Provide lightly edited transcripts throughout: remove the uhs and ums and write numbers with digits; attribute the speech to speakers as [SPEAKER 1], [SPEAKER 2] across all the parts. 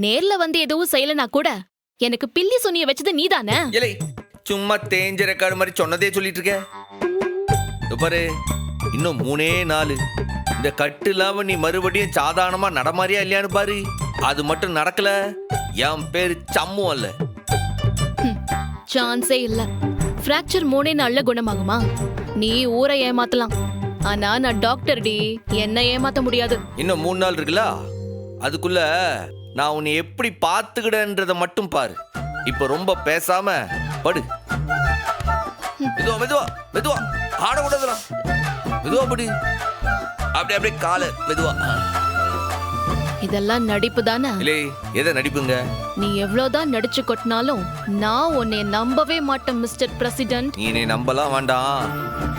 [SPEAKER 1] நேர்ல வந்து எதுவும் செய்யலனா கூட எனக்கு பில்லி சொன்னிய வச்சது நீதானே?
[SPEAKER 2] ஏலே சும்மா தேஞ்ச ரெக்கார்டு மாதிரி சொன்னதே சொல்லிட்டு இருக்க. பாரு இன்னும் 3 நாள் இந்த கட்டு இல்லாம நீ மறுபடியும் சாதாரணமா நடமாறியா இல்லையான்னு பாரு. அது மட்டும் நடக்கல என் பேரு சம்மு அல்ல.
[SPEAKER 1] சான்ஸே இல்ல. பிராக்சர் 3 நாள்ல குணமாகுமா? நீ ஊரை ஏமாத்தலாம், ஆனா நான் டாக்டர் டி, என்ன ஏமாத்த முடியாது.
[SPEAKER 2] இன்னும் 3 நாள் இருக்குல்ல, அதுக்குள்ள நான் உன்னை எப்படி பாத்துக்கிடன்றத மட்டும் பாரு. இப்ப ரொம்ப பேசாம படு. மெதுவா மெதுவா மெதுவா ஆடக்கூடாதுடா. மெதுவா படு. அப்படி அப்படியே கால மெதுவா.
[SPEAKER 1] இதெல்லாம் நடிப்பு தானே?
[SPEAKER 2] இல்லே எதை நடிப்புங்க?
[SPEAKER 1] நீ எவ்வளவுதான் நடிச்சு கொட்டினாலும் நான் உன்னை நம்பவே மாட்டேன் மிஸ்டர் பிரசிடென்ட்.
[SPEAKER 2] நீ என்னை நம்பலாம் வேண்டாம்.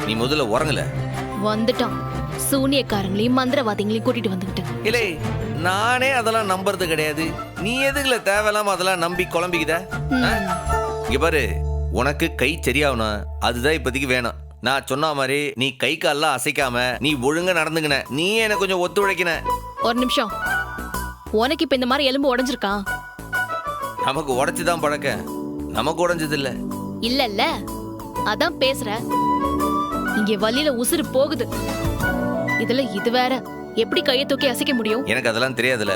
[SPEAKER 2] நீ முதல்ல உறங்கல.
[SPEAKER 1] வந்துட்டான் சூனியக்காரங்களையும் மந்திரவாதிகளையும் கூட்டிட்டு வந்துகிட்டு.
[SPEAKER 2] இல்லே நானே அதெல்லாம் நம்புறது கிடையாது. நீ எதுக்குல தேவையில்லாம அதெல்லாம் நம்பி குழம்பிக்கிட்ட? இங்க பாரு, உனக்கு கை சரியாகணும், அதுதான் இப்போதைக்கு வேணும். நான் சொன்ன மாதிரி நீ கை கால்லாம் அசைக்காம நீ ஒழுங்கா நடந்துக்கின, நீ எனக்கு கொஞ்சம் ஒத்துழைக்கின.
[SPEAKER 1] ஒரு நிமிஷம், உனக்கு இப்ப இந்த மாதிரி எலும்பு உடைஞ்சிருக்கா?
[SPEAKER 2] நமக்கு உடைச்சுதான் பழக்க, நமக்கு உடைஞ்சது இல்ல.
[SPEAKER 1] இல்ல இல்ல அதான் பேசுற. இங்க வலியில உசுறு போகுது, இதுல இது வேற. எப்படி கையை தூக்கி அசைக்க முடியும்?
[SPEAKER 2] எனக்கு அதெல்லாம் தெரியாதுல.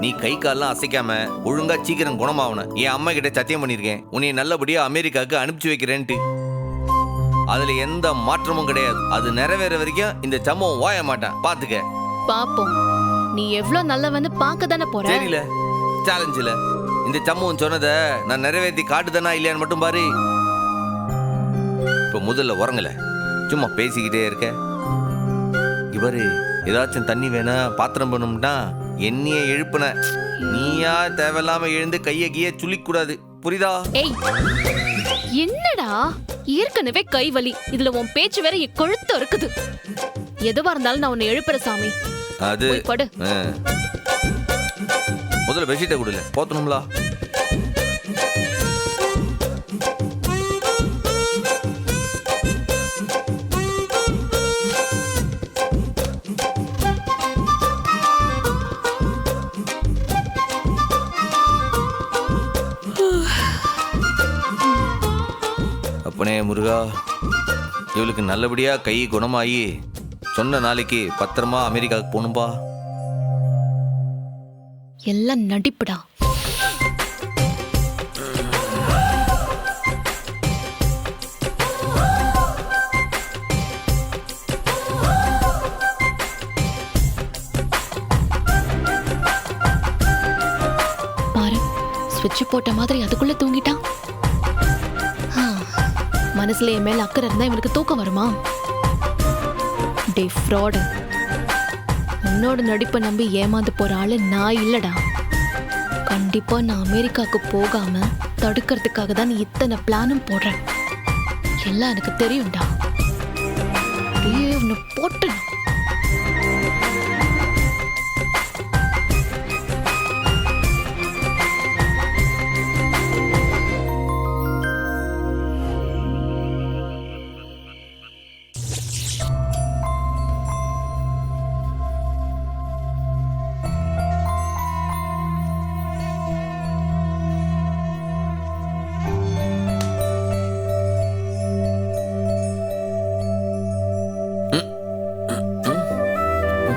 [SPEAKER 2] நீ கை கால்லாம் அசைக்காம ஒழுங்கா சீக்கிரம் குணமாகணும். என் அம்மா கிட்ட சத்தியம் பண்ணிருக்கேன், உன்னை நல்லபடியா அமெரிக்காவுக்கு அனுப்பிச்சு வைக்கிறேன்ட்டு. அதுல எந்த மாற்றமும் கிடையாது. அது நிறைவேற வரைக்கும் இந்த சம்பவம் ஓய மாட்டான், பாத்துக்க.
[SPEAKER 1] பாப்போம், நீ எவ்வளவு நல்லவன்னு பார்க்க தானே போற.
[SPEAKER 2] தெரியல சேலஞ்சில இந்த சம்பவம் சொன்னதை நான் நிறைவேற்றி காட்டுதானா இல்லையான்னு மட்டும் பாரு. இப்ப முதல்ல உறங்கல, சும்மா பேசிக்கிட்டே இருக்க. இவரு ஏதாச்சும் தண்ணி வேணா பாத்திரம் பண்ணணும்னா என்னைய எழுப்புன, நீயா தேவையில்லாம எழுந்து கைய கீய சுளிக்கூடாது, புரியுதா?
[SPEAKER 1] ஏய் என்னடா, ஏற்கனவே கை வலி, இதுல உன் பேச்சு வேற கொழுத்து இருக்குது. எதுவா இருந்தாலும் நான் உன்னை எழுப்புற சாமி.
[SPEAKER 2] அது
[SPEAKER 1] போய் படு.
[SPEAKER 2] முதல்ல பெட்ஷீட்டை கொடுல, போத்தணும்லா. அப்பனே முருகா, இவளுக்கு நல்லபடியா கை குணமாயி சொன்ன நாளைக்கு பத்திரமா அமெரிக்காவுக்கு போகணும்பா.
[SPEAKER 1] எல்லாம் நடிப்புடா. பாரு, ஸ்விட்ச் போட்ட மாதிரி அதுக்குள்ள தூங்கிட்டான். மனசுல என் மேல அக்கறை இருந்தா இவனுக்கு தூக்கம் வருமா? டே ஃப்ராடு, உன்னோட நடிப்பை நம்பி ஏமாந்து போற ஆளு நான் இல்லடா. கண்டிப்பா நான் அமெரிக்காவுக்கு போகாம தடுக்கிறதுக்காக தான் இத்தனை பிளானும் போடுறேன். எல்லாம் எனக்கு தெரியும்டா. போட்டு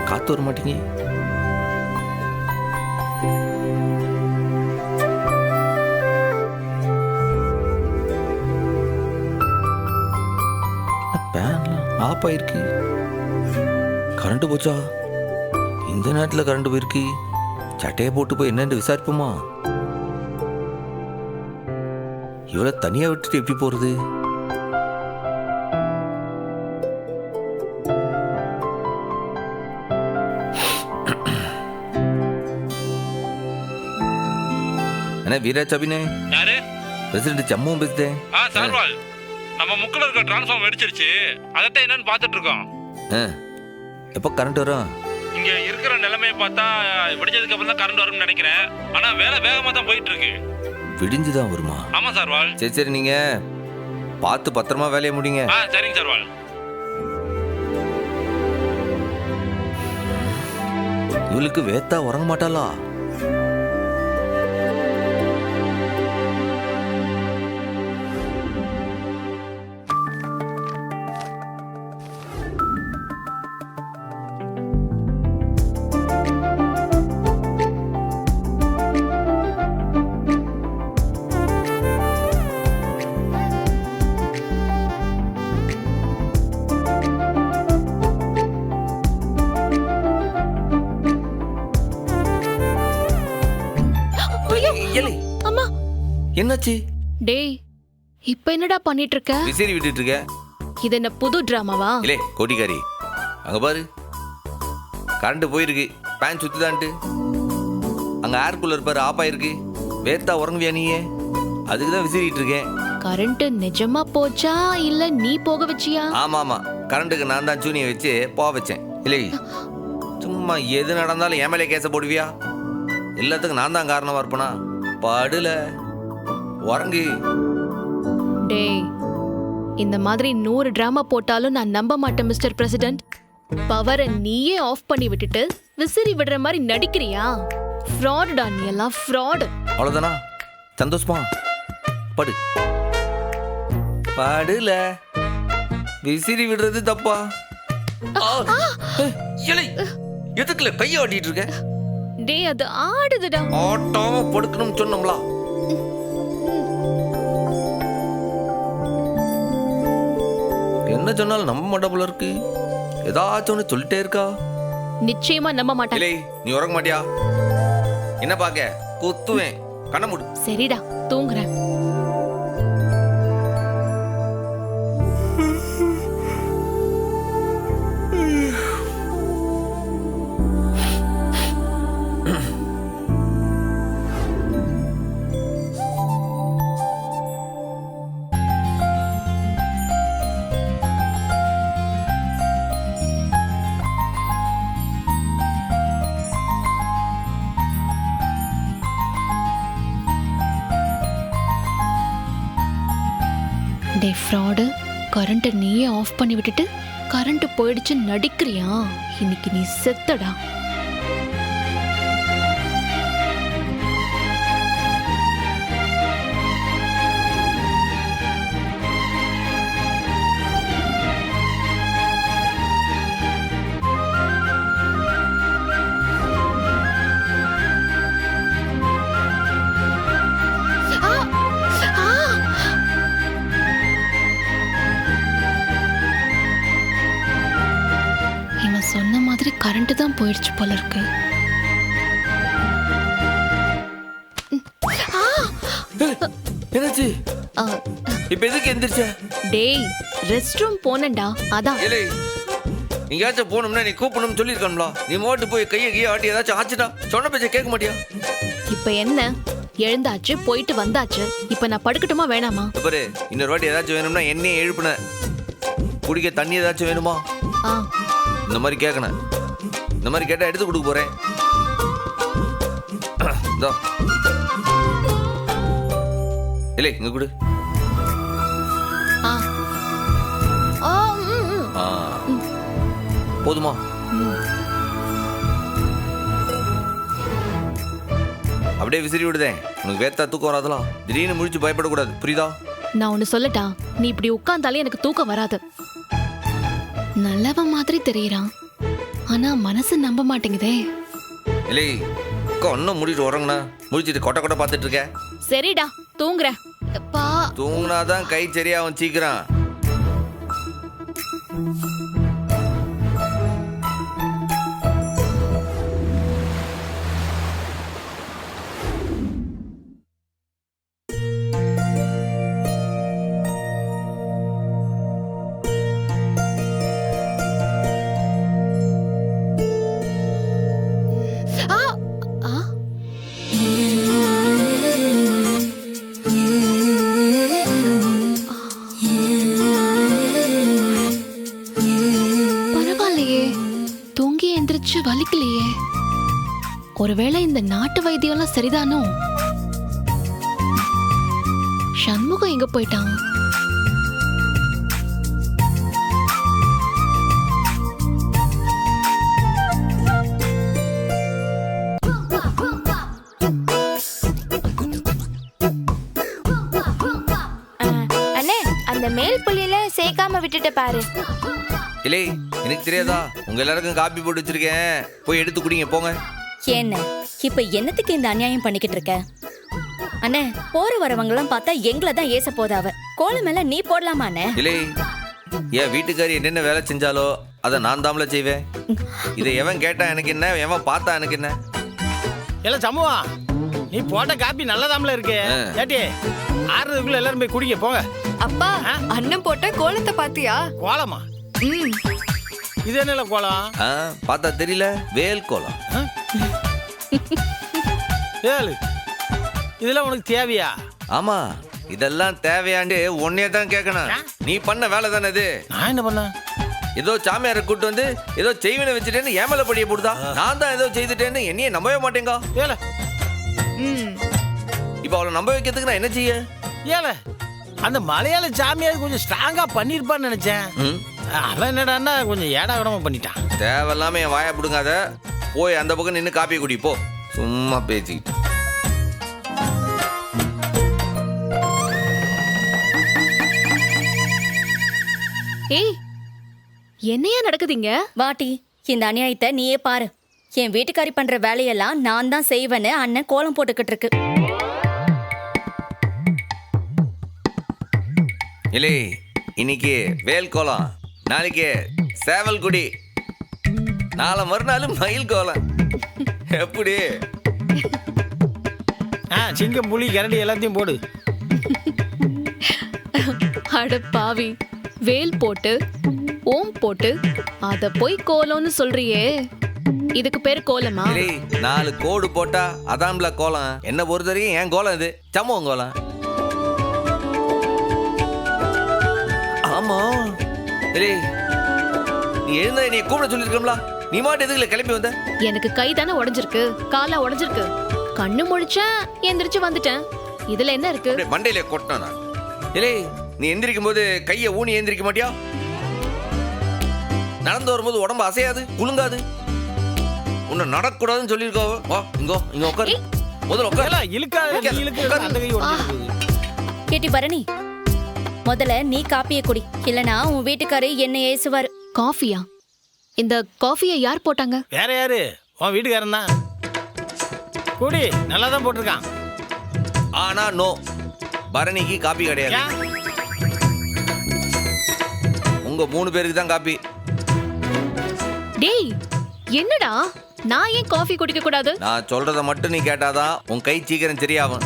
[SPEAKER 2] காத்து வர மாட்டீங்க. ஆப் ஆயிருக்கு. கரண்ட் போச்சா? இந்த நேரத்தில் கரண்ட் போயிருக்கு. சட்டையை போட்டு போய் என்னன்னு விசாரிப்போமா? இவளை தனியா விட்டுட்டு எப்படி போறது? வீராஜ் அபினே,
[SPEAKER 3] யாரு?
[SPEAKER 2] பிரசிடென்ட் ஜம்மு பேசுறேன்.
[SPEAKER 3] சார்வால், நம்ம முக்கில் இருக்க டிரான்ஸ்ஃபார்ம் வெடிச்சிருச்சு, அதைத்தான் என்னன்னு பார்த்துட்டு இருக்கோம்.
[SPEAKER 2] எப்போ கரண்ட் வரும்?
[SPEAKER 3] இங்க இருக்கிற நிலைமையை பார்த்தா விடிஞ்சதுக்கு அப்புறம் தான் கரண்ட் வரும்னு நினைக்கிறேன். ஆனா வேலை வேகமா தான் போயிட்டு இருக்கு.
[SPEAKER 2] விடிஞ்சுதான் வருமா?
[SPEAKER 3] ஆமா சார்வால்.
[SPEAKER 2] சரி சரி, நீங்க பார்த்து பத்திரமா வேலையை முடிங்க.
[SPEAKER 3] சரிங்க சார்வால்.
[SPEAKER 2] இவளுக்கு வேத்தா உறங்க மாட்டாளா? ஏலே
[SPEAKER 1] அம்மா
[SPEAKER 2] என்னாச்சு?
[SPEAKER 1] டேய் இப்ப என்னடா பண்ணிட்டு இருக்க?
[SPEAKER 2] விசிறி விட்டுட்டு இருக்க.
[SPEAKER 1] இது என்ன புது டிராமாவா?
[SPEAKER 2] இல்லே கோடிக்காரி, அங்க பாரு, கரண்ட் போயிருக்கு, பேன் சுத்துதான்ட்டு. அங்க ஏர் கூலர் பாரு ஆஃப் ஆயிருக்கு. வேர்த்தா உறங்குவியா நீயே? அதுக்கு தான் விசிறிட்டு இருக்கேன்.
[SPEAKER 1] கரண்ட் நிஜமா போச்சா இல்ல நீ போக வச்சியா?
[SPEAKER 2] ஆமா ஆமா, கரண்ட்டுக்கு நான் தான் சூனியை வச்சு போக வச்சேன். இல்லை சும்மா எது நடந்தாலும் என் மேலே கேச போடுவியா? எல்லாத்துக்கும் நான் தான் காரணமா இருப்பனா? படுல உறங்கு.
[SPEAKER 1] டேய் இந்த மாதிரி 100 டிராமா போட்டாலும் நான் நம்ப மாட்டேன் மிஸ்டர் பிரசிடென்ட். பவரை நீயே ஆஃப் பண்ணி விட்டுட்டு விசிறி விடுற மாதிரி நடிக்கிறியா? ஃப்ராடுடா நீ எல்லாம் ஃப்ராடு.
[SPEAKER 2] அவ்வளவுதானா? சந்தோஷமா? படு படுல. விசிறி விடுறது தப்பா? இலை எதுக்குல கைய ஆட்டிட்டு இருக்க?
[SPEAKER 1] டேய் அது ஆடுதுடா.
[SPEAKER 2] ஆட்டாம படுக்கணும்னு சொன்னோம்ல. என்ன சொன்னாலும் நம்ப மாட்டா போல இருக்கு. ஏதாச்சும் ஒண்ணு சொல்லிட்டே இருக்கா.
[SPEAKER 1] நிச்சயமா நம்ப மாட்டேன்.
[SPEAKER 2] இல்லை நீ உறங்க மாட்டியா? என்ன பாக்க? குத்துவேன். கண்ண மூடு.
[SPEAKER 1] சரிடா தூங்குறேன். டே ஃப்ராடு, கரண்ட்டை நீயே ஆஃப் பண்ணி விட்டுட்டு கரண்ட் போயிடுச்சு நடிக்கிறியா? இன்னைக்கு நீ செத்தடா. இவன் சொன்ன மாதிரி கரண்ட் தான் போயிடுச்சு போல இருக்கு.
[SPEAKER 2] என்னாச்சு?
[SPEAKER 1] ஆ,
[SPEAKER 2] இப்ப எதுக்கு எந்திரிச்ச?
[SPEAKER 1] டேய் ரெஸ்ட் ரூம் போனேன்டா அதான்.
[SPEAKER 2] இல்லை எங்கேயாச்சும் போகணும்னா நீ கூப்பிடணும்னு சொல்லியிருக்கணும்ல. நீ மோட்டு போய் கையை ஆட்டி ஏதாச்சும் ஆச்சுட்டா சொன்ன பேச்ச கேட்க மாட்டியா?
[SPEAKER 1] இப்ப என்ன, எழுந்தாச்சு போயிட்டு வந்தாச்சு. இப்ப நான் படுக்கட்டுமா வேணாமா?
[SPEAKER 2] பாரு, இன்னொரு வாட்டி ஏதாச்சும் வேணும்னா என்னையே எழுப்புன. குடிக்க தண்ணி ஏதாச்சும் வேணுமா?
[SPEAKER 1] ஆ
[SPEAKER 2] இந்த மாதிரி கேட்கணும். இந்த மாதிரி கேட்டா எடுத்து கொடுக்க போறேன். இதோ. இல்லை இங்க கொடு.
[SPEAKER 1] ஆ ஆ ம், ம்.
[SPEAKER 2] ஆ. போதுமா? அப்படியே விசிறி விடுதேன். உனக்கு வேத்தா தூக்கம் வராதலாம். திடீர்னு முழிச்சு பயப்படக்கூடாது, புரியுதா?
[SPEAKER 1] நான் ஒன்னு சொல்லட்டா, நீ இப்படி உட்கார்ந்தாலே எனக்கு தூக்கம் வராது. நல்லவன் மாதிரி தெரியறான், ஆனா மனசு நம்ப மாட்டேங்குதே.
[SPEAKER 2] இல்லை ஒன்னும் முடிட்டு உறங்கண்ணா. முடிச்சிட்டு கொட்டை கொட்டை பார்த்துட்டு இருக்க.
[SPEAKER 1] சரிடா தூங்குறேன். அப்பா
[SPEAKER 2] தூங்குனாதான் கை சரியாகும் சீக்கிரம்.
[SPEAKER 1] ஆ ஆ பரவாயில்லையே, தூங்கி எந்திரிச்சு வலிக்கலையே. ஒருவேளை இந்த நாட்டு வைத்தியம்லாம் சரிதானோ? சண்முகம் எங்க போயிட்டான்?
[SPEAKER 4] அண்ணே அந்த மேல் புள்ளியில சேர்க்காம விட்டுட்டு பாரு.
[SPEAKER 2] இல்லை எனக்கு தெரியாதா? உங்க எல்லாருக்கும் காப்பி போட்டு வச்சிருக்கேன், போய் எடுத்து குடிங்க போங்க.
[SPEAKER 4] என்ன இப்ப என்னத்துக்கு இந்த அநியாயம் பண்ணிக்கிட்டு இருக்க? அண்ணே போற வரவங்க எல்லாம் பார்த்தா எங்களை தான் ஏச போதாவ. கோலம் மேல நீ போடலாமா அண்ணே?
[SPEAKER 2] இல்லை என் வீட்டுக்காரி என்னென்ன வேலை செஞ்சாலோ அதை நான் தாமல செய்வேன். இதை எவன் கேட்டா எனக்கு என்ன, எவன் பார்த்தா எனக்கு என்ன?
[SPEAKER 5] இல்ல சம்முவா, நீ போட்ட காப்பி நல்லதாமல இருக்கு. ஏட்டி ஆறுறதுக்குள்ள எல்லாரும் போய் குடிக்க போங்க.
[SPEAKER 6] அப்பா அண்ணன் போட்ட கோலத்தை பாத்தியா?
[SPEAKER 5] கோலமா?
[SPEAKER 6] ம்.
[SPEAKER 5] இது என்னல கோலம்?
[SPEAKER 2] பார்த்தா தெரியல, வேல் கோலம்.
[SPEAKER 5] ஏழு இதெல்லாம் உனக்கு தேவையா?
[SPEAKER 2] ஆமா, இதெல்லாம் தேவையாண்டு உன்னையே தான் கேட்கணும். நீ பண்ண வேலை தானே இது.
[SPEAKER 5] நான் என்ன பண்ண?
[SPEAKER 2] ஏதோ சாமியாரை கூட்டு வந்து ஏதோ செய்வினை வச்சுட்டேன்னு ஏமல படிய போடுதா. நான் தான் ஏதோ செய்துட்டேன்னு என்னையே நம்பவே மாட்டேங்க.
[SPEAKER 5] ஏல
[SPEAKER 2] இப்ப அவளை நம்ப வைக்கிறதுக்கு நான் என்ன செய்ய?
[SPEAKER 5] ஏல அந்த மலையாள சாமியார் கொஞ்சம் ஸ்ட்ராங்கா பண்ணிருப்பான்னு நினைச்சேன். அவன் என்னடான்னா கொஞ்சம் ஏடா விடமா பண்ணிட்டான்.
[SPEAKER 2] தேவையில்லாம என் வாயை பிடுங்காத. போய் அந்த பக்கம் நின்று காப்பி குடி போ. சும்மா பேசிக்கிட்டு.
[SPEAKER 1] ஏய், என்னையா நடக்குதுங்க?
[SPEAKER 4] வாட்டி இந்த அநியாயத்தை நீயே பாரு. என் வீட்டுக்காரி பண்ற வேலையெல்லாம் நான் தான் செய்வேன்னு அண்ணன் கோலம் போட்டுக்கிட்டு இருக்கு.
[SPEAKER 2] இல்லை, இன்னைக்கு வேல் கோலம், நாளைக்கு சேவல் குடி, நாளை மறுநாள் மயில் கோலம். எப்படி?
[SPEAKER 5] சிங்கம் புலி கரடி எல்லாத்தையும் போடு.
[SPEAKER 1] அட பாவி, வேல் போட்டு ஓம் போட்டு அத போய் கோலம்னு சொல்றியே, இதுக்கு பேரு கோலமா?
[SPEAKER 2] இல்லை, 4 கோடு போட்டா அதான்ல கோலம். என்ன பொறுத்தவரைக்கும் என் கோலம் இது சம்பவம் கோலம். ஆமா, இல்லை நீ எழுந்த நீ கூப்பிட சொல்லிருக்கோம்ல, நீ மாட்டு எதுக்குல கிளம்பி வந்த?
[SPEAKER 1] எனக்கு கை தானே உடைஞ்சிருக்கு, காலா உடைஞ்சிருக்கு. கண்ணு முழிச்சேன், எந்திரிச்சு வந்துட்டேன். இதுல என்ன இருக்கு?
[SPEAKER 2] அப்படியே மண்டையில கொட்டினா. இல்லை, நீ எந்திரிக்கும் போது கையை ஊனி எந்திரிக்க மாட்டியா? நடந்து வரும்போது உடம்பு அசையாது, குலுங்காது. உன்னை நடக்கூடாதுன்னு சொல்லியிருக்கோ. வா இங்கோ, இங்க உட்காரு. முதல்ல உட்காரு.
[SPEAKER 4] கேட்டி பரணி, முதல்ல நீ காப்பியை குடி, இல்லனா உன் வீட்டுக்காரு என்ன ஏசுவாரு.
[SPEAKER 1] காஃபியா? இந்த காஃபியை யார் போட்டாங்க?
[SPEAKER 5] வேற யாரு? உன் வீட்டுக்காரன் தான். குடி, நல்லா தான் போட்டிருக்கான்.
[SPEAKER 2] ஆனா நோ, பரணிக்கு காப்பி கிடையாது. உங்க 3 பேருக்கு தான் காப்பி.
[SPEAKER 1] டேய், என்னடா நான் ஏன் காஃபி குடிக்க கூடாது?
[SPEAKER 2] நான் சொல்றத மட்டும் நீ கேட்டாதான் உன் கை சீக்கிரம் சரியாகும்.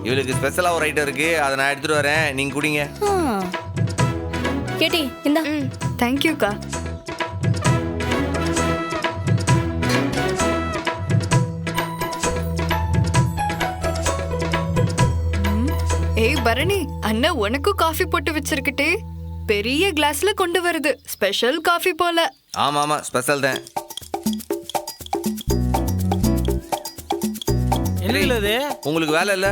[SPEAKER 2] இவளுக்கு ஸ்பெஷலா ஒரு ஐட்டம் இருக்கு, அதை நான் எடுத்துட்டு வரேன், நீங்க குடிங்க.
[SPEAKER 4] கேட்டி இந்தா.
[SPEAKER 6] தேங்க்யூக்கா. ஏய் பரணி, அண்ணா உனக்கும் காஃபி போட்டு வச்சிருக்கிட்டே, பெரிய கிளாஸ்ல கொண்டு வருது. ஸ்பெஷல் காஃபி போல.
[SPEAKER 2] ஆமா ஆமா, ஸ்பெஷல் தான்.
[SPEAKER 5] என்னது?
[SPEAKER 2] உங்களுக்கு வேலை இல்ல?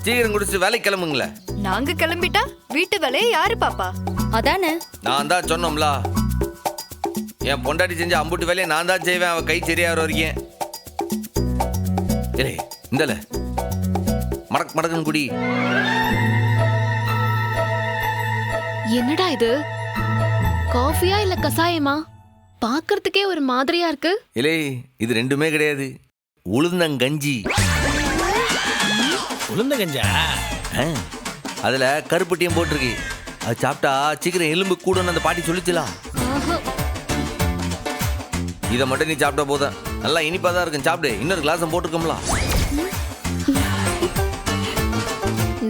[SPEAKER 2] சீக்கிரம் குடிச்சு வேலைக்கு கிளம்புங்களே.
[SPEAKER 6] நாங்க கிளம்பிட்டா வீட்டு வேலையை யாரு பாப்பா?
[SPEAKER 4] அதானே
[SPEAKER 2] நான் தான் சொன்னோம்ல, என் பொண்டாட்டி செஞ்ச அம்புட்டு வேலையை நான் தான் செய்வேன், அவ கை சரியாகிற வரைக்கும். இல்லை இந்தல மடக்கு மடக்குன்னு குடி.
[SPEAKER 1] என்னடா இது, காஃபியா இல்ல கசாயமா? பாக்குறதுக்கே ஒரு மாதிரியா இருக்கு.
[SPEAKER 2] இல்லை, இது ரெண்டுமே கிடையாது, உளுந்தங்கஞ்சி.
[SPEAKER 5] உளுந்தங்கஞ்சா?
[SPEAKER 2] அதுல கருப்பட்டியும் போட்டிருக்கு. அது சாப்பிட்டா சீக்கிரம் எலும்பு கூடன்னு அந்த பாட்டி சொல்லிச்சுலாம். இதை மட்டும் நீ சாப்பிட்டா போதும், நல்லா இனிப்பா தான் இருக்கும். சாப்பிடு, இன்னொரு கிளாஸ் போட்டுருக்கோம்ல.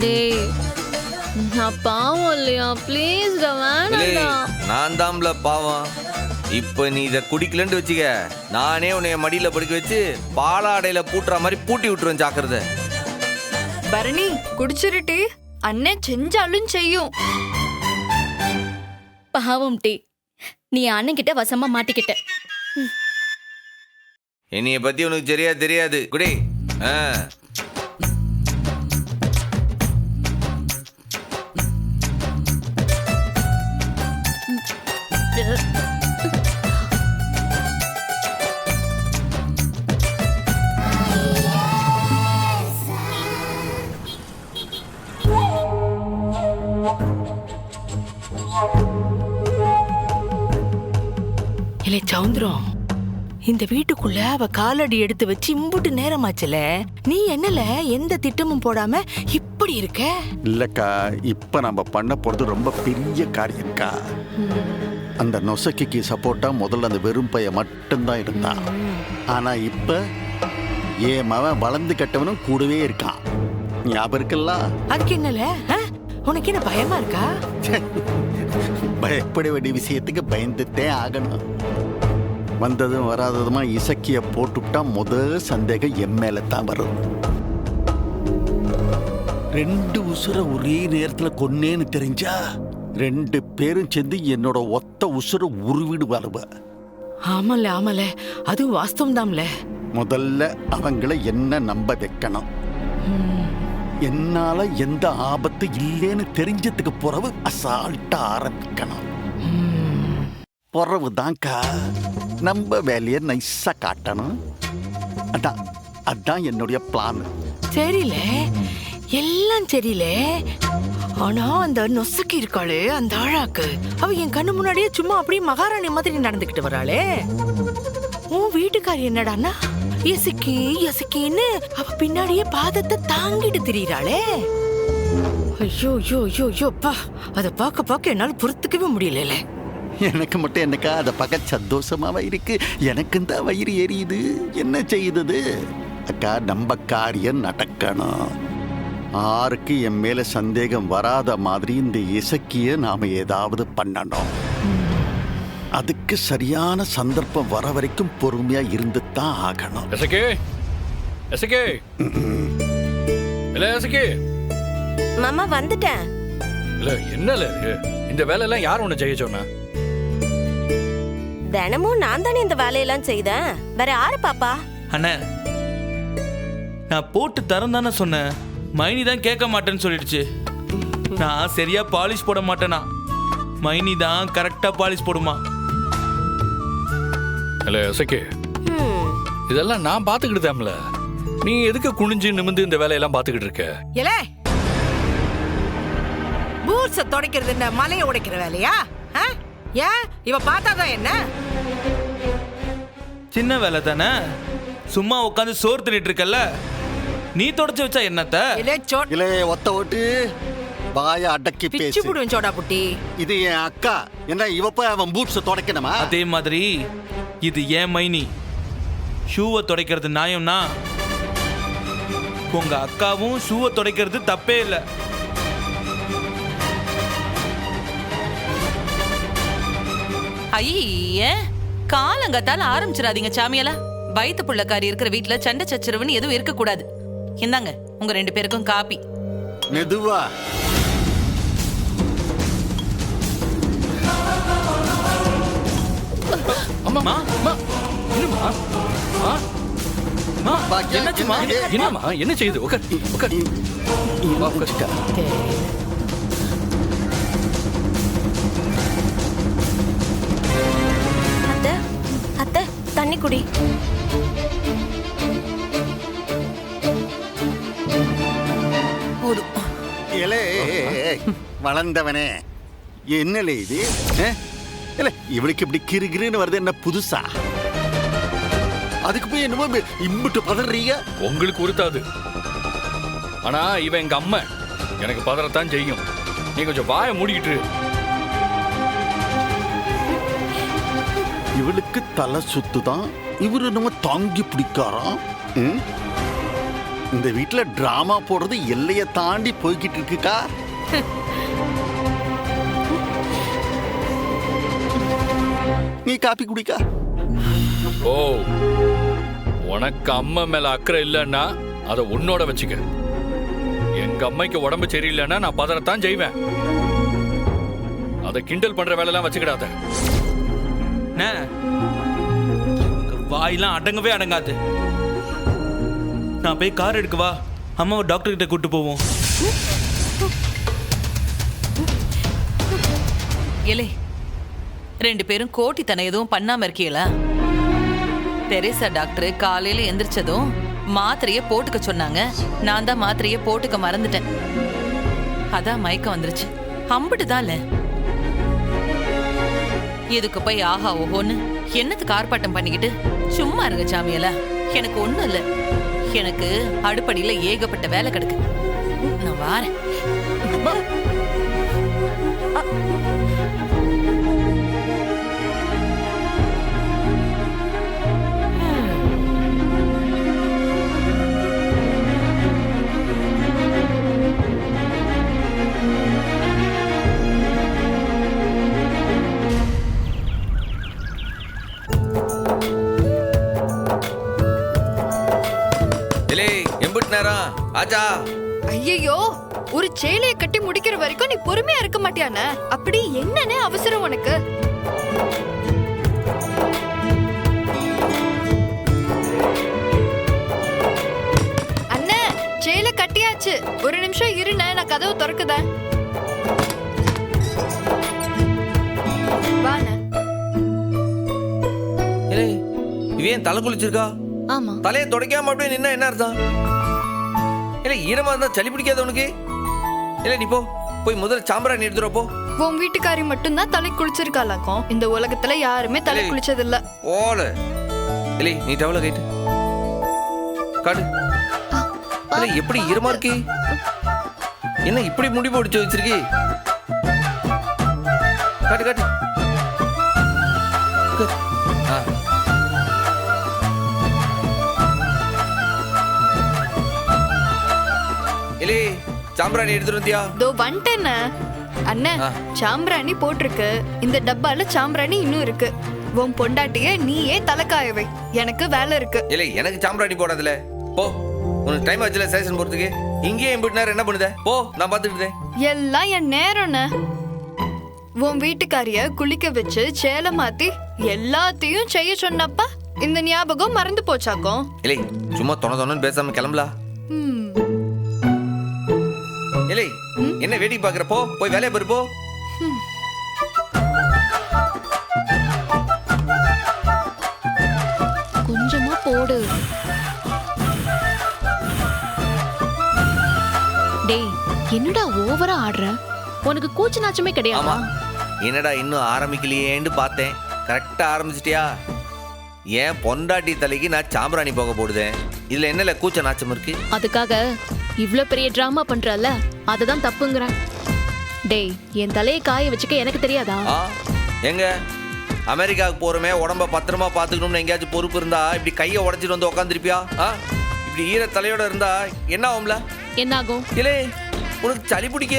[SPEAKER 1] டேய், நான் பாவம் இல்லையா? ப்ளீஸ்
[SPEAKER 2] நான் தான்ல பாவம். இப்ப நீ இதை குடிக்கலன்னு வச்சுக்க, நானே உன்னைய மடியில படுக்க வச்சு பாலாடையில பூட்டுற மாதிரி பூட்டி விட்டுருவேன். ஜாக்கிரதை.
[SPEAKER 6] பரணி குடிச்சிருட்டி, அண்ணன் செஞ்சாலும் செய்யும்.
[SPEAKER 4] பாவம் டி, நீ அண்ணன் கிட்ட வசமா மாட்டிக்கிட்ட.
[SPEAKER 2] என்னைய பத்தி உனக்கு சரியா தெரியாது. குடி.
[SPEAKER 7] இல்லை சவுந்தரம், இந்த வீட்டுக்குள்ள அவ காலடி எடுத்து வச்சு இம்புட்டு நேரமாச்சுல, நீ என்னல எந்த திட்டமும் போடாம இப்படி இருக்க?
[SPEAKER 8] இல்லக்கா, இப்ப நம்ம பண்ண போறது ரொம்ப பெரிய காரியம்க்கா. அந்த நொசக்கிக்கு சப்போர்ட்டா முதல்ல அந்த வெறும் பைய மட்டும்தான் இருந்தான். ஆனா இப்ப என் மவன் வளர்ந்து கட்டவனும் கூடவே இருக்கான். ஞாபகம் இருக்குல்ல?
[SPEAKER 7] அதுக்கு என்னல உனக்கு என்ன பயமா இருக்கா?
[SPEAKER 8] பயப்பட வேண்டிய விஷயத்துக்கு பயந்துட்டே ஆகணும். வந்ததும் வராததுமா இசக்கிய போட்டுவிட்டா முதல் சந்தேகம் என் மேல தான் வரும். 2 உசுரை ஒரே நேரத்துல கொன்னேன்னு தெரிஞ்சா 2 பேரும் சேர்ந்து என்னோட ஒத்த உசுரை உருவிடுவாளுவ.
[SPEAKER 7] ஆமல அதுவும் வாஸ்தவம் தான்ல.
[SPEAKER 8] முதல்ல அவங்கள என்ன நம்ப வைக்கணும். என்னால எந்த ஆபத்து இல்லைன்னு தெரிஞ்சதுக்கு பிறகு அசால்ட்டா ஆரம்பிக்கணும். பிறகுதான்க்கா நம்ம வேலையை நைஸா காட்டணும். அதான் என்னுடைய பிளான்.
[SPEAKER 7] சரியில எல்லாம் சரியில. ஆனா அந்த நொசுக்கி இருக்காளே அந்த ஆழாக்கு, அவ என் கண்ணு முன்னாடியே சும்மா அப்படியே மகாராணி மாதிரி நடந்துகிட்டு வராளே. உன் வீட்டுக்காரி என்னடான்னா எசுக்கின்னு அவ பின்னாடியே பாதத்தை தாங்கிட்டு திரியிறாளே. ஐயோ ஐயோ ஐயோ ஐயோப்பா, அதை பார்க்க என்னால பொறுத்துக்கவே முடியல.
[SPEAKER 8] எனக்கு மட்டும் என்னக்கா அதை பார்க்க சந்தோஷமாவா இருக்கு? எனக்கும் தான் வயிறு எரியுது. என்ன செய்யுது அக்கா? நம்ம காரியம் நடக்கணும். யாருக்கு என் மேல சந்தேகம் வராத மாதிரி இந்த இசக்கிய நாம ஏதாவது பண்ணணும். அதுக்கு சரியான சந்தர்ப்பம் வர வரைக்கும் பொறுமையா இருந்து தான் ஆகணும்.
[SPEAKER 9] மாமா வந்துட்டேன்.
[SPEAKER 3] என்னல இந்த வேலை எல்லாம் யார் உன்னை செய்ய சொன்னா?
[SPEAKER 9] தினமும் நான் தானே இந்த வேலையெல்லாம் செய்தேன். வேற யாரு பாப்பா?
[SPEAKER 10] அண்ணே, நான் போட்டு தரம் தானே சொன்னேன். மைனி தான் கேட்க மாட்டேன்னு சொல்லிடுச்சு. நான் சரியா பாலிஷ் போட மாட்டேனா, மைனி தான் கரெக்டா பாலிஷ் போடுமா.
[SPEAKER 3] இல்ல எசக்கே, இதெல்லாம் நான் பாத்துக்கிட்டுதாம்ல. நீ எதுக்கு குனிஞ்சு நிமிந்து இந்த வேலையெல்லாம் பாத்துக்கிட்டு இருக்க?
[SPEAKER 7] ஏலே, பூட்ஸ துடைக்கிறது என்ன மலையை உடைக்கிற வேலையா? ஏன் இவ பார்த்தாதான் என்ன?
[SPEAKER 10] சின்ன வேலை தானே, சும்மா உட்காந்து சோறு தின்னுட்டு இருக்கல்ல, நீ தொடச்சு வச்சா என்னத்த?
[SPEAKER 8] இல்ல ஒத்த ஓட்டு வாய அடக்கி பேசு.
[SPEAKER 7] சோடா புட்டி,
[SPEAKER 8] இது என் அக்கா. என்ன இவ போய் அவன் பூட்ஸ துடைக்கணுமா?
[SPEAKER 10] அதே மாதிரி இது ஏன் மைனி ஷூவை துடைக்கிறது நியாயம்னா உங்க அக்காவும் ஷூவை துடைக்கிறது தப்பே இல்லை.
[SPEAKER 11] ஐயே, காலங்கத்தால ஆரம்பிச்சிடாதீங்க சாமியால. வயித்து புள்ளக்காரி இருக்கிற வீட்டுல சண்டை சச்சரவுன்னு எதுவும் இருக்க கூடாது. இந்தாங்க உங்க 2 பேருக்கும் காப்பி.
[SPEAKER 8] மெதுவா.
[SPEAKER 3] அம்மா, என்னாச்சுமா? என்னம்மா என்ன செய்யுது?
[SPEAKER 9] அத்தை தண்ணி குடி.
[SPEAKER 8] வளர்ந்தவனே, என்னலே இது? இல்ல இவளுக்கு இப்படி கிருகிருன்னு வருது என்ன புதுசா? அதுக்கு போய் என்னமோ இம்பிட்டு பதறீங்க.
[SPEAKER 3] உங்களுக்கு உறுத்தாது, ஆனா இவன் எங்க அம்மா, எனக்கு பதறத்தான் செய்யும். நீ கொஞ்சம் வாயை மூடிக்கிட்டு.
[SPEAKER 8] இவளுக்கு தலை சுத்துதான், இவரு நம்ம தாங்கி பிடிக்காராம். இந்த வீட்டுல டிராமா போடுறது எல்லைய தாண்டி போய்கிட்டு இருக்குக்கா. நீ காப்பி குடிக்கா.
[SPEAKER 3] ஓ, உனக்கு அம்மா மேல அக்கறை இல்லைன்னா அதை உன்னோட வச்சுக்க. எங்க அம்மைக்கு உடம்பு சரியில்லைன்னா நான் பதறத்தான் செய்வேன். அதை கிண்டல் பண்ற வேலையெல்லாம் வச்சுக்கிடாத.
[SPEAKER 10] வாயெல்லாம் அடங்கவே அடங்காது. நான் போய் கார் எடுக்கவா, அம்மாவை டாக்டர் கிட்ட கூட்டு போவோம்.
[SPEAKER 11] ஏலே, 2 பேரும் கோட்டித்தனை எதுவும் பண்ணாம இருக்கீங்களா? தெரேசா டாக்டர் காலையில எந்திரிச்சதும் மாத்திரைய போட்டுக்க சொன்னாங்க. நான் தான் மாத்திரைய போட்டுக்க மறந்துட்டேன். அதான் மயக்கம் வந்துருச்சு. அம்பிட்டுதான்ல. இதுக்கு போய் ஆஹா ஓஹோன்னு என்னத்துக்கு ஆர்ப்பாட்டம் பண்ணிக்கிட்டு சும்மா இருங்க சாமியல. எனக்கு ஒண்ணும் இல்ல. எனக்கு அடுப்படியில ஏகப்பட்ட வேலை கிடக்கு. நான் வாரேன்.
[SPEAKER 2] எம்பிட்டு நேரம் ஆச்சா?
[SPEAKER 6] ஐயோ, ஒரு சேலையை கட்டி முடிக்கிற வரைக்கும் நீ பொறுமையா இருக்க மாட்டியானே? அப்படி என்னன்னு அவசரம் உனக்கு? அண்ணே, சேலை கட்டியாச்சு. ஒரு நிமிஷம் இருண்ணே, நான் கதவு திறக்குதேன். வாண்ணே.
[SPEAKER 2] ஏய், இவன் தலை குளிச்சிருக்கா?
[SPEAKER 1] ஆமா.
[SPEAKER 2] தலையை துடைக்காம அப்படியே நின்னா என்ன அர்த்தம்? இல்ல ஈரமா இருந்தா சளி பிடிக்காத உனக்கு? இல்ல நீ போ, போய் முதல்ல சாம்பிராணி எடுத்துரு போ.
[SPEAKER 6] உன் வீட்டுக்காரி மட்டும்தான் தலை குளிச்சிருக்காளாக்கும். இந்த உலகத்துல யாருமே தலை குளிச்சது இல்ல.
[SPEAKER 2] ஓல இல்ல நீ டவல கைட்டு காடு. இல்ல எப்படி ஈரமா இருக்கு? என்ன இப்படி முடி போட்டு வச்சிருக்கி? காட்டு காட்டு. இல்ல சாம்பிராணி எடுத்துட்டு வந்தியா?
[SPEAKER 6] தோ வந்துட்டேன்னு. அண்ணே, சாம்பிராணி போட்டிருக்கு. இந்த டப்பால சாம்பிராணி இன்னும் இருக்கு. உன் பொண்டாட்டிய நீயே தலைக்காயவை. எனக்கு வேலை இருக்கு.
[SPEAKER 2] இல்ல எனக்கு சாம்பிராணி போடாதல. போ, உனக்கு டைம் ஆச்சுல ஸ்டேஷன் போறதுக்கு. இங்கேயே எம்பிட்டு நேரம் என்ன பண்ணுத? போ, நான் பாத்துக்கிட்டேன்.
[SPEAKER 6] எல்லாம் என் நேரம்ண்ணே. உன் வீட்டுக்காரிய குளிக்க வச்சு சேலை மாத்தி எல்லாத்தையும் செய்ய சொன்னப்ப இந்த ஞாபகம் மறந்து போச்சாக்கும்.
[SPEAKER 2] இல்லை சும்மா தொணன்னு பேசாம கிளம்பலா? இல்லை என்ன வேடிக்கை பாக்குறப்போ போய் வேலையை பாரு போ.
[SPEAKER 1] கொஞ்சமா போடு. டேய், என்னடா ஓவரா ஆடுற? உனக்கு கூச்ச நாச்சமே கிடையாதா?
[SPEAKER 2] என்னடா இன்னும் ஆரம்பிக்கலையேன்னு பார்த்தேன். கரெக்டா ஆரம்பிச்சிட்டியா? ஏன் பொண்டாட்டி தலைக்கு நான் சாம்பிராணி போக போடுதேன். இதுல என்னல கூச்ச நாச்சம் இருக்கு?
[SPEAKER 1] அதுக்காக இவ்ளோ பெரிய டிராமா பண்றல, அதுதான் தப்புங்கறேன். டேய், என் தலையை காய வச்சுக்க எனக்கு தெரியாதா?
[SPEAKER 2] எங்க அமெரிக்காவுக்கு போறமே, உடம்ப பத்திரமா பாத்துக்கணும்னு எங்கேயாச்சும் பொறுப்பு இருந்தா இப்படி கையை உடைச்சிட்டு வந்து உட்காந்துருப்பியா? இப்படி ஈர தலையோட இருந்தா என்ன ஆகும்ல?
[SPEAKER 1] என்ன ஆகும்?
[SPEAKER 2] இல்லை உனக்கு சளி பிடிக்க,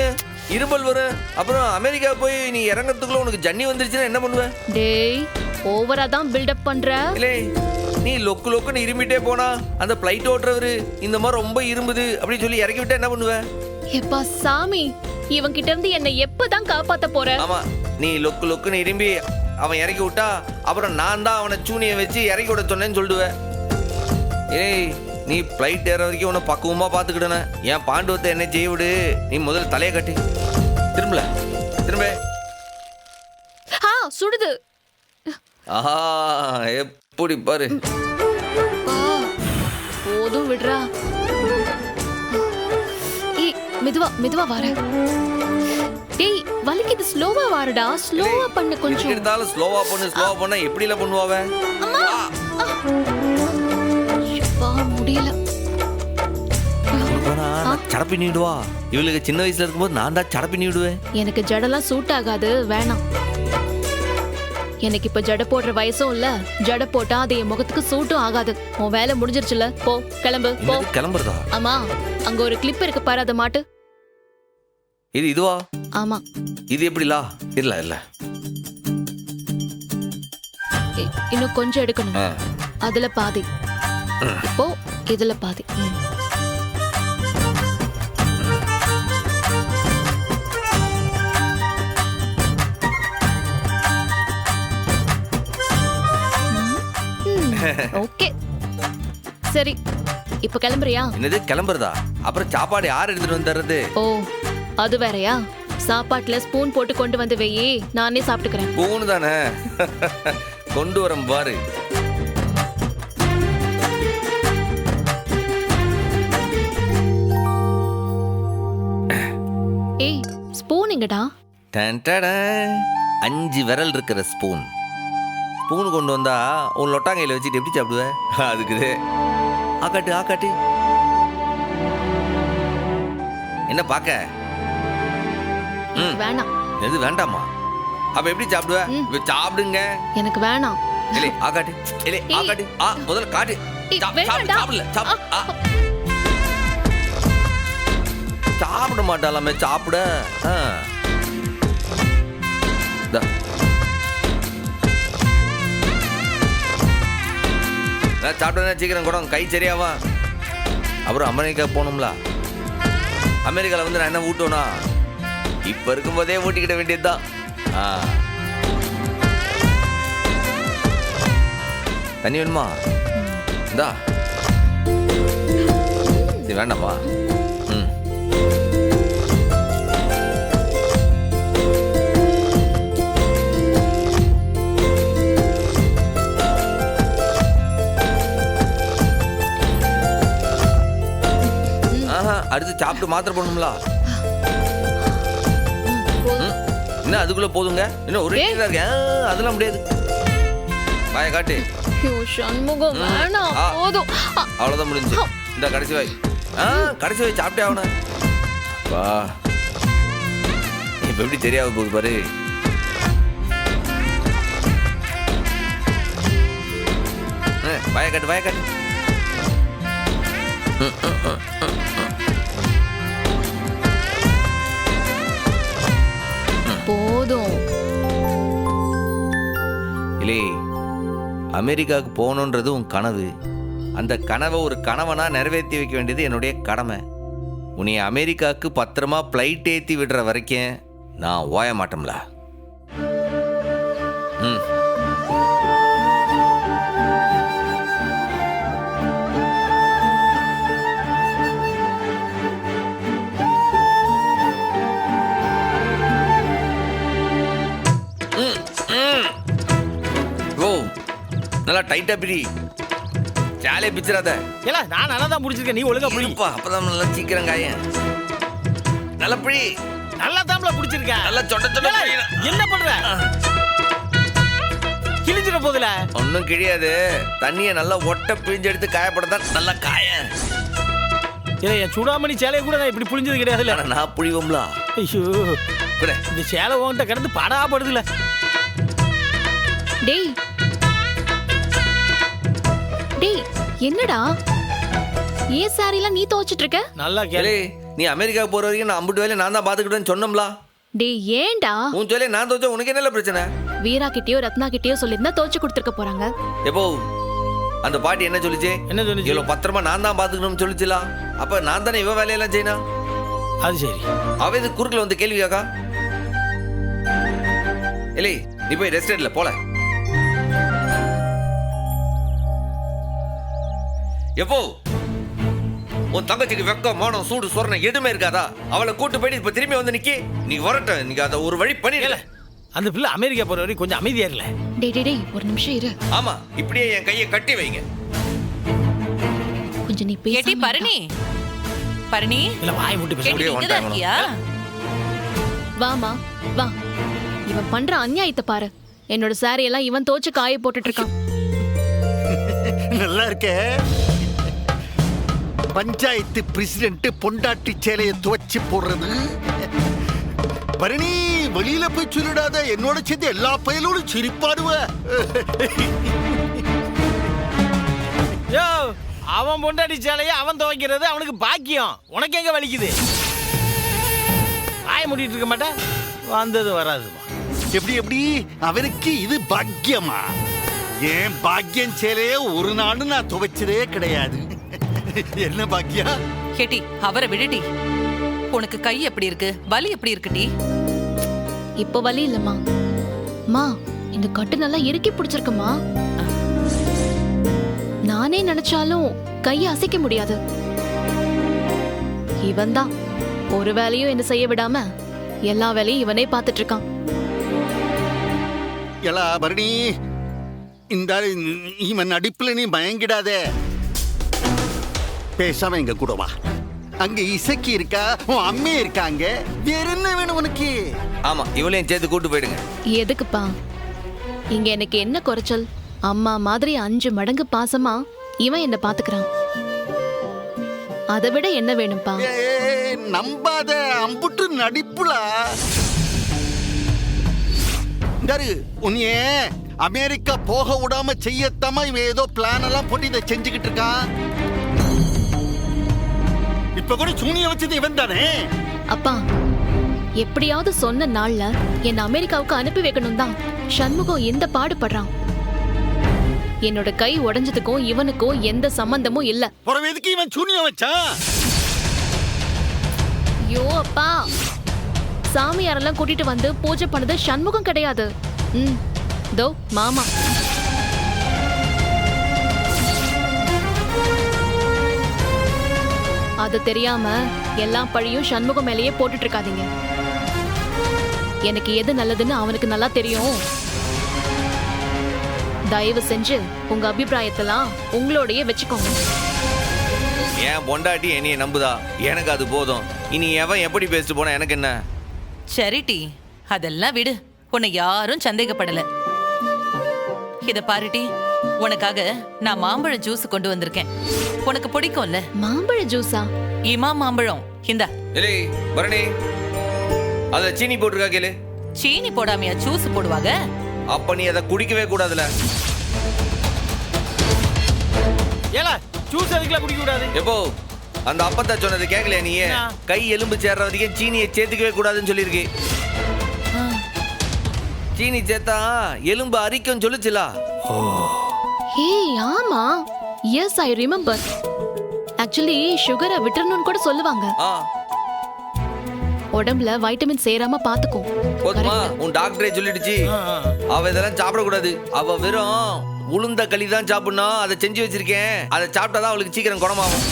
[SPEAKER 2] இருமல் வரும். அப்புறம் அமெரிக்கா போய் நீ இறங்கறதுக்குள்ள உனக்கு ஜன்னி வந்துருச்சுன்னா என்ன பண்ணுவ?
[SPEAKER 1] டேய், ஓவரா தான் பில்டப் பண்ற.
[SPEAKER 2] இல்லை நீ லொக்கு லொக்குன்னு இருமிட்டே போனா அந்த பிளைட் ஓட்டுறவரு இந்த மாதிரி ரொம்ப இரும்புது அப்படின்னு சொல்லி இறக்கி விட்டா என்ன பண்ணுவ?
[SPEAKER 1] எப்பா சாமி, இவன் கிட்ட இருந்து என்னை எப்பதான் காப்பாத்த போற?
[SPEAKER 2] ஆமா, நீ லொக்கு லொக்குன்னு இரும்பி அவன் இறக்கி விட்டா அப்புறம் நான் தான் அவனை சூனியை வச்சு இறக்கி விட சொன்னேன்னு சொல்லுவேன். ஏய், நீ பிளைட் ஏற வரைக்கும் உன்னை பக்குவமா பாத்துக்கிட்டன. என் பாண்டுவத்தை என்ன செய்ய விடு. நீ முதல்ல தலையை கட்டி திரும்பல திரும்ப.
[SPEAKER 1] சுடுது.
[SPEAKER 2] ஆஹா, எப்படி பாரு.
[SPEAKER 1] போதும் விடுறா. ஏய், மெதுவா மெதுவா வர. டேய், வலிக்குது. ஸ்லோவா வாருடா. ஸ்லோவா பண்ணு கொஞ்சம்.
[SPEAKER 2] இருந்தாலும் ஸ்லோவா பண்ண எப்படில பண்ணுவாவே?
[SPEAKER 1] முடியல.
[SPEAKER 2] சடப்பி நீடுவா. இவளுக்கு சின்ன வயசுல இருக்கும்போது நான் தான் சடப்பி நீடுவேன்.
[SPEAKER 1] எனக்கு ஜடெல்லாம் சூட் ஆகாது, வேணாம். எனக்கு இப்ப ஜட போடுற வயசும் இல்ல. ஜட போட்டா அது என் முகத்துக்கு சூட்டும் ஆகாது. உன் வேலை முடிஞ்சிருச்சுல, போ கிளம்பு போ.
[SPEAKER 2] கிளம்புறதா?
[SPEAKER 1] ஆமா, அங்க ஒரு கிளிப் இருக்கு பாரு, அதை மாட்டு.
[SPEAKER 2] இதுவா?
[SPEAKER 1] ஆமா.
[SPEAKER 2] இது எப்படிலா? இல்ல இல்ல,
[SPEAKER 1] இன்னும் கொஞ்சம் எடுக்கணும். அதுல பாதி, இப்போ இதுல பாதி. ஓகே, சரி. இப்ப கிளம்புறியா?
[SPEAKER 2] என்னது கிளம்புறதா? அப்புறம் சாப்பாடு யார் எடுத்துட்டு வந்துறது?
[SPEAKER 1] ஓ, அது வேறயா? சாப்பாட்டுல ஸ்பூன் போட்டு கொண்டு வந்து வெயி, நானே சாப்பிட்டுக்கிறேன்.
[SPEAKER 2] ஸ்பூன் தானே கொண்டு வரேன் பாரு.
[SPEAKER 1] ஏய், ஸ்பூன் எங்கடா?
[SPEAKER 2] 5 விரல் இருக்கிற ஸ்பூன். ஸ்பூன் கொண்டு வந்தா உன் லொட்டாங்கையில வச்சுட்டு எப்படி சாப்பிடுவேன்? அதுக்குது. ஆக்காட்டு ஆக்காட்டு. என்ன பாக்க?
[SPEAKER 1] வேணாம்.
[SPEAKER 2] எது வேண்டாமா? அப்ப எப்படி சாப்பிடுவ? சாப்பிடுங்க.
[SPEAKER 1] எனக்கு வேணாம்.
[SPEAKER 2] இல்லை ஆக்காட்டு. இல்லை ஆக்காட்டு. முதல்ல காட்டு. சாப்பிடல. சாப்பிட மாட்டாலாமே. சாப்பிட சாப்பிட்டா சீக்கிரம் கூட கை சரியாவா? அப்புறம் அமெரிக்கா போகணும்ல. அமெரிக்காவில் வந்து நான் என்ன ஊட்டோனா இப்போ இருக்கும்போதே ஊட்டிக்கிட வேண்டியதுதான். தண்ணி வேணுமா? இந்தா. இது வேண்டாமா? ம். அடுத்து சாப்பிட்டு மாத்திரை போடணும்ல. இன்னும் அதுக்குள்ள போதுங்க. இன்னும் ஒரு இருக்கேன். அதெல்லாம் முடியாது. வாயை காட்டு.
[SPEAKER 1] சண்முகம் வேணாம், போதும்.
[SPEAKER 2] அவ்வளவுதான் முடிஞ்சு. இந்த கடைசி வாய். கடைசி வாய் சாப்பிட்டே ஆகணும். வா, இப்ப எப்படி தெரியாது போகுது பாரு. வாயை காட்டு, வாயை காட்டு.
[SPEAKER 1] போதும்.
[SPEAKER 2] இல்லை, அமெரிக்காவுக்கு போகணுன்றது உன் கனவு. அந்த கனவை ஒரு கனவனா நிறைவேற்றி வைக்க வேண்டியது என்னுடைய கடமை. உன்னை அமெரிக்காவுக்கு பத்திரமா பிளைட் ஏற்றி விடுற வரைக்கும் நான் ஓய மாட்டோம்ல. ம். நல்லா டைட்டா பிடி. சாலே பிச்சிராத.
[SPEAKER 5] ஏல நான் நல்லா தான் பிடிச்சிருக்கேன். நீ ஒழுங்கா பிடிப்பா.
[SPEAKER 2] அப்பதான் நல்லா சீக்கிரம் காயேன். நல்லா பிடி.
[SPEAKER 5] நல்லா தாம்ல பிடிச்சிருக்க.
[SPEAKER 2] நல்லா சொட்ட சொட்ட.
[SPEAKER 5] என்ன பண்ற? கிழிஞ்சிர போதுல.
[SPEAKER 2] ஒன்னும் கிழியாது. தண்ணியை நல்லா ஒட்ட பிழிஞ்சு எடுத்து காயப்படதா நல்லா காய.
[SPEAKER 5] ஏய், என் சூடாமணி சேலையை கூட நான் இப்படி புழிஞ்சது கிடையாதுல்ல.
[SPEAKER 2] நான் புழிவோம்ல.
[SPEAKER 5] ஐயோ, இந்த சேலை உன்கிட்ட கிடந்து படாப்படுதுல.
[SPEAKER 1] டேய் டேய், என்னடா ஏன் சாரிலாம் நீ துவைச்சிட்டு இருக்க?
[SPEAKER 5] நல்லா கேளு.
[SPEAKER 2] நீ அமெரிக்கா போற வரைக்கும் நான் அம்புட்டு வேலையை நான் தான் பாத்துக்கிட்டேன்னு சொன்னோம்ல.
[SPEAKER 1] டேய் ஏன்டா?
[SPEAKER 2] உன் சொல்லி நான் துவைச்சா உனக்கு என்ன பிரச்சனை?
[SPEAKER 1] வீரா கிட்டயோ ரத்னா கிட்டயோ சொல்லிருந்தா துவைச்சு கொடுத்துருக்க போறாங்க.
[SPEAKER 2] எப்போ அந்த பாட்டி என்ன சொல்லிச்சு?
[SPEAKER 5] என்ன சொல்லிச்சு?
[SPEAKER 2] இவ்வளவு பத்திரமா நான் தான் பாத்துக்கணும்னு சொல்லிச்சுல. அப்ப நான் தானே இவ வேலையெல்லாம் செய்யணும்.
[SPEAKER 5] அது சரி.
[SPEAKER 2] அவ இது குறுக்கல வந்து கேள்வி கேக்கா? இல்லை, நீ போய் ரெஸ்ட் எடுல போல. எப்போ உன் தங்கச்சிக்கு வெக்கம் மானம் சூடு சொரணம் எதுவுமே இருக்காதா? அவளை கூட்டு போயிட்டு இப்ப திரும்பி வந்து நிக்கி. நீ வரட்ட, நீங்க அதை ஒரு வழி பண்ணிடல.
[SPEAKER 5] அந்த பிள்ளை அமெரிக்கா போற வரைக்கும் கொஞ்சம் அமைதியா இருல.
[SPEAKER 1] டேய் டேய் டேய், ஒரு நிமிஷம் இரு.
[SPEAKER 2] ஆமா, இப்படியே என் கையை கட்டி வைங்க.
[SPEAKER 1] கொஞ்சம் நீ
[SPEAKER 11] ஏடி
[SPEAKER 1] பேசாம
[SPEAKER 11] பரணி. பரணி,
[SPEAKER 5] இல்ல வாய் முட்டி பேச.
[SPEAKER 11] ஏடி இங்க தான் இருக்கியா?
[SPEAKER 1] வாமா வா. இவன் பண்ற அநியாயத்தை பாரு. என்னோட சாரி எல்லாம் இவன் தோச்சு காய போட்டுட்டு இருக்கான்.
[SPEAKER 8] நல்லா இருக்கே. பஞ்சாயத்து பிரசிடென்ட் பொண்டாட்டி சேலையை துவச்சி போடுறது. பரணி, வெளியில போய் சொல்லிடாத. என்னோட சேர்ந்து எல்லா பயலோடும் சிரிப்பாடுவ.
[SPEAKER 5] யோ, அவன் பொண்டாட்டி சேலையை அவன் துவைக்கிறது அவனுக்கு பாக்கியம். உனக்கு எங்க வலிக்குது? வாய மூடிட்டு இருக்க மாட்டேன். வந்தது வராதுமா.
[SPEAKER 8] எப்படி எப்படி அவருக்கு இது பாக்கியமா? ஏன் பாக்கியம் சேலையே ஒரு நாடு நான் துவைச்சதே கிடையாது. என்ன பாக்கியா?
[SPEAKER 11] கேட்டி, அவரை விடுடி. உனக்கு கை எப்படி இருக்கு? வலி எப்படி இருக்குடி?
[SPEAKER 1] இப்ப வலி இல்லம்மா. மா, இந்த கட்டு நல்லா இறுக்கி பிடிச்சிருக்குமா. நானே நினைச்சாலும் கையை அசைக்க முடியாது. இவன் தான் ஒரு வேலையும் என்ன செய்ய விடாம எல்லா வேலையும் இவனே பார்த்துட்டு இருக்கான்.
[SPEAKER 8] எலா பரணி, இந்த இவன் நடிப்புல நீ மயங்கிடாதே. பேசாம எங்க கூட வா. அங்க இசக்கி இருக்கா, உன் அம்மே இருக்காங்க. வேற என்ன வேணும் உனக்கு?
[SPEAKER 2] ஆமா, இவளையும் சேர்த்து கூட்டு போயிடுங்க.
[SPEAKER 1] எதுக்குப்பா? இங்க எனக்கு என்ன குறைச்சல்? அம்மா மாதிரி 5 மடங்கு பாசமா இவன் என்ன பாத்துக்கிறான். அதை விட என்ன வேணும்பா?
[SPEAKER 8] நம்பாத, அம்புட்டு நடிப்புலா. உன்னைய அமெரிக்கா போக விடாம செய்யத்தாம இவன் ஏதோ பிளான் எல்லாம் போட்டு இதை செஞ்சுக்கிட்டு இருக்கான். இப்ப கூட சூனிய வச்சது இவன் தானே.
[SPEAKER 1] அப்பா, எப்படியாவது சொன்ன நாள்ல என்ன அமெரிக்காவுக்கு அனுப்பி வைக்கணும் தான் சண்முகம் எந்த பாடுபடுறான். என்னோட கை உடைஞ்சதுக்கும் இவனுக்கும் எந்த சம்பந்தமும் இல்ல.
[SPEAKER 8] பிறகு எதுக்கு இவன் சூனியம் வச்சான்?
[SPEAKER 1] ஐயோ அப்பா, சாமியாரெல்லாம் கூட்டிட்டு வந்து பூஜை பண்ணது சண்முகம் கிடையாது. தோ மாமா. அது தெரியாம எல்லா பழியும் சண்முகம் மேலேயே போட்டுட்டு இருக்காதீங்க. எனக்கு எது நல்லதுன்னு அவனுக்கு நல்லா தெரியும். தயவு செஞ்சு உங்க அபிப்பிராயத்தெல்லாம் உங்களோடயே வச்சுக்கோங்க.
[SPEAKER 2] ஏன் பொண்டாட்டி என்னைய நம்புதா? எனக்கு அது போதும். இனி எவன் எப்படி பேசிட்டு போனா எனக்கு என்ன?
[SPEAKER 11] சரிட்டி, அதெல்லாம் விடு. உன்னை யாரும் சந்தேகப்படல. இத பாருட்டி, உனக்காக நான் மாம்பழ ஜூஸ் கொண்டு வந்திருக்கேன். உனக்கு பிடிக்கும்ல?
[SPEAKER 1] மாம்பழ ஜூஸா?
[SPEAKER 11] இமா மாம்பழம். இந்தா.
[SPEAKER 2] இல்லை பரணி, அதுல சீனி போட்டிருக்கா கேளு.
[SPEAKER 11] சீனி போடாமையா ஜூஸ் போடுவாங்க?
[SPEAKER 2] அப்ப நீ அதை குடிக்கவே கூடாதுல.
[SPEAKER 5] ஏல ஜூஸ் எதுக்குல குடிக்க கூடாது?
[SPEAKER 2] எப்போ அந்த அப்பத்தா சொன்னது கேட்கலையா நீ? கை எலும்பு சேர்ற வரைக்கும் சீனியை சேர்த்துக்கவே கூடாதுன்னு சொல்லியிருக்கு. சீனி சேர்த்தா எலும்பு அரிக்கும் சொல்லுச்சுல.
[SPEAKER 1] ஏய் ஆமா, எஸ் ஐ ரிமெம்பர். ஆக்சுவலி சுகரை விட்டுறணும்னு கூட சொல்லுவாங்க. உடம்புல வைட்டமின் சேராம பாத்துக்கும்.
[SPEAKER 2] போதுமா? உன் டாக்டரே சொல்லிடுச்சு. அவ இதெல்லாம் சாப்பிடக்கூடாது. அவ வெறும் உளுந்த களி தான் சாப்பிடணும். அதை செஞ்சு வச்சிருக்கேன். அதை சாப்பிட்டாதான் அவளுக்கு சீக்கிரம் குணமாகும்.